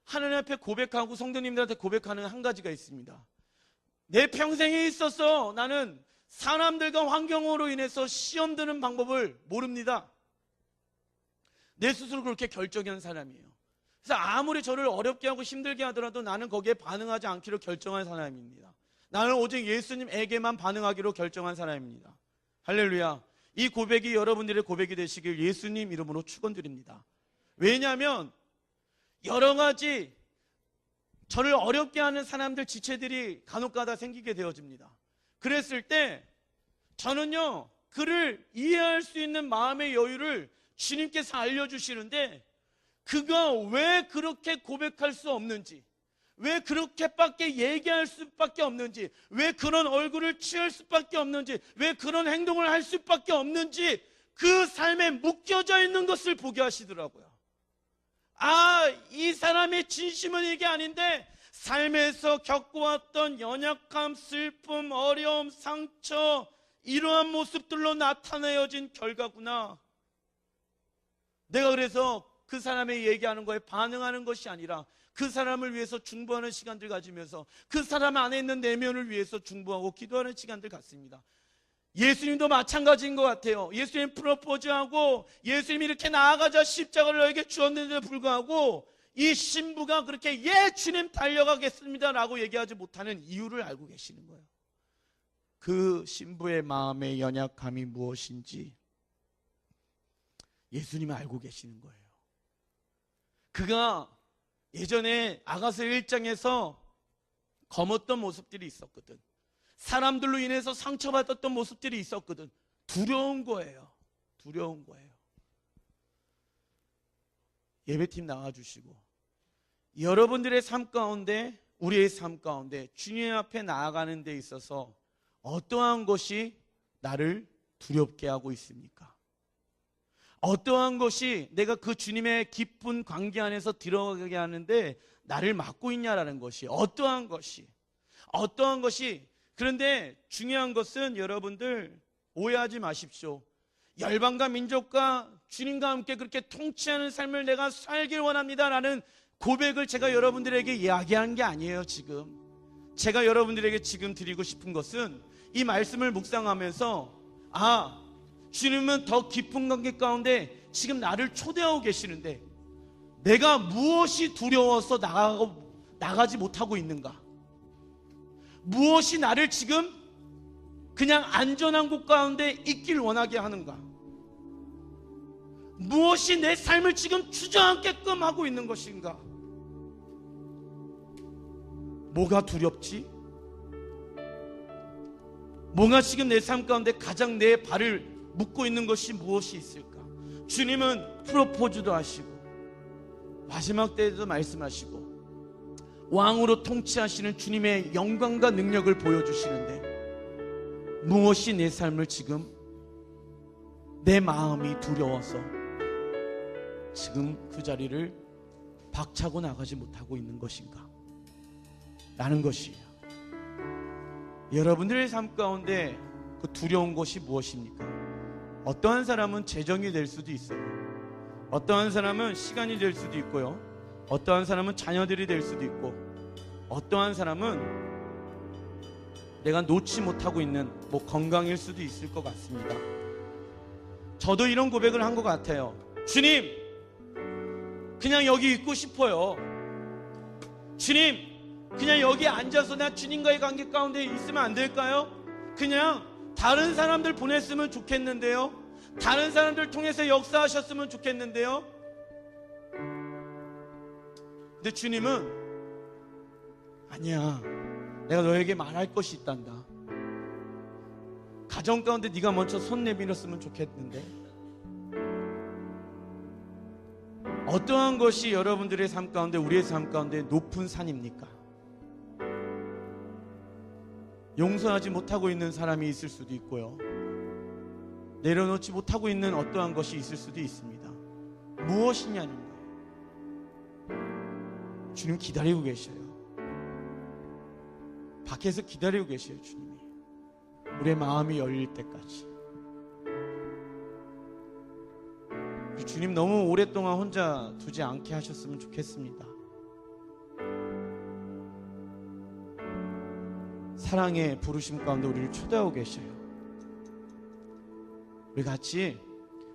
하나님 앞에 고백하고 성도님들한테 고백하는 한 가지가 있습니다. 내 평생에 있어서 나는 사람들과 환경으로 인해서 시험 드는 방법을 모릅니다. 내 스스로 그렇게 결정한 사람이에요. 그래서 아무리 저를 어렵게 하고 힘들게 하더라도 나는 거기에 반응하지 않기로 결정한 사람입니다. 나는 오직 예수님에게만 반응하기로 결정한 사람입니다. 할렐루야. 이 고백이 여러분들의 고백이 되시길 예수님 이름으로 축원드립니다. 왜냐하면 여러 가지 저를 어렵게 하는 사람들 지체들이 간혹가다 생기게 되어집니다. 그랬을 때 저는요, 그를 이해할 수 있는 마음의 여유를 주님께서 알려주시는데 그가 왜 그렇게 고백할 수 없는지, 왜 그렇게밖에 얘기할 수밖에 없는지, 왜 그런 얼굴을 취할 수밖에 없는지, 왜 그런 행동을 할 수밖에 없는지 그 삶에 묶여져 있는 것을 보게 하시더라고요. 아, 이 사람의 진심은 이게 아닌데 삶에서 겪어왔던 연약함, 슬픔, 어려움, 상처, 이러한 모습들로 나타내어진 결과구나. 내가 그래서 그 사람의 얘기하는 거에 반응하는 것이 아니라 그 사람을 위해서 중보하는 시간들 가지면서 그 사람 안에 있는 내면을 위해서 중보하고 기도하는 시간들 갖습니다. 예수님도 마찬가지인 것 같아요. 예수님 프로포즈하고 예수님이 이렇게 나아가자 십자가를 너에게 주었는데도 불구하고 이 신부가 그렇게 예 주님 달려가겠습니다 라고 얘기하지 못하는 이유를 알고 계시는 거예요. 그 신부의 마음의 연약함이 무엇인지 예수님이 알고 계시는 거예요. 그가 예전에 아가서 1장에서 검었던 모습들이 있었거든. 사람들로 인해서 상처받았던 모습들이 있었거든. 두려운 거예요. 두려운 거예요. 예배팀 나와주시고 여러분들의 삶 가운데, 우리의 삶 가운데 주님 앞에 나아가는 데 있어서 어떠한 것이 나를 두렵게 하고 있습니까? 어떠한 것이 내가 그 주님의 깊은 관계 안에서 들어가게 하는데 나를 막고 있냐라는 것이, 어떠한 것이. 그런데 중요한 것은 여러분들 오해하지 마십시오. 열방과 민족과 주님과 함께 그렇게 통치하는 삶을 내가 살길 원합니다라는 고백을 제가 여러분들에게 이야기한 게 아니에요. 지금 제가 여러분들에게 지금 드리고 싶은 것은 이 말씀을 묵상하면서 주님은 더 깊은 관계 가운데 지금 나를 초대하고 계시는데 내가 무엇이 두려워서 나가지 못하고 있는가? 무엇이 나를 지금 그냥 안전한 곳 가운데 있길 원하게 하는가? 무엇이 내 삶을 지금 주저앉게끔 하고 있는 것인가? 뭐가 두렵지? 뭐가 지금 내 삶 가운데 가장 내 발을 묶고 있는 것이 무엇이 있을까? 주님은 프로포즈도 하시고 마지막 때에도 말씀하시고 왕으로 통치하시는 주님의 영광과 능력을 보여주시는데 무엇이 내 삶을 지금 내 마음이 두려워서 지금 그 자리를 박차고 나가지 못하고 있는 것인가? 라는 것이에요. 여러분들의 삶 가운데 그 두려운 것이 무엇입니까? 어떠한 사람은 재정이 될 수도 있어요. 어떠한 사람은 시간이 될 수도 있고요. 어떠한 사람은 자녀들이 될 수도 있고, 어떠한 사람은 내가 놓지 못하고 있는 건강일 수도 있을 것 같습니다. 저도 이런 고백을 한 것 같아요. 주님, 그냥 여기 있고 싶어요. 주님, 그냥 여기 앉아서 나 주님과의 관계 가운데 있으면 안 될까요? 그냥 다른 사람들 보냈으면 좋겠는데요. 다른 사람들 통해서 역사하셨으면 좋겠는데요. 근데 주님은 아니야, 내가 너에게 말할 것이 있단다. 가정 가운데 네가 먼저 손 내밀었으면 좋겠는데. 어떠한 것이 여러분들의 삶 가운데, 우리의 삶 가운데 높은 산입니까? 용서하지 못하고 있는 사람이 있을 수도 있고요, 내려놓지 못하고 있는 어떠한 것이 있을 수도 있습니다. 무엇이냐는 거예요. 주님 기다리고 계셔요. 밖에서 기다리고 계셔요. 주님이 우리의 마음이 열릴 때까지. 주님 너무 오랫동안 혼자 두지 않게 하셨으면 좋겠습니다. 사랑의 부르심 가운데 우리를 초대하고 계셔요. 우리 같이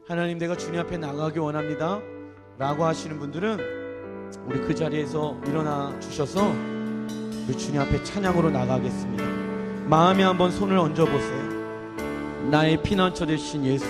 하나님, 내가 주님 앞에 나가기 원합니다 라고 하시는 분들은 우리 그 자리에서 일어나 주셔서 우리 주님 앞에 찬양으로 나가겠습니다. 마음에 한번 손을 얹어보세요. 나의 피난처 되신 예수,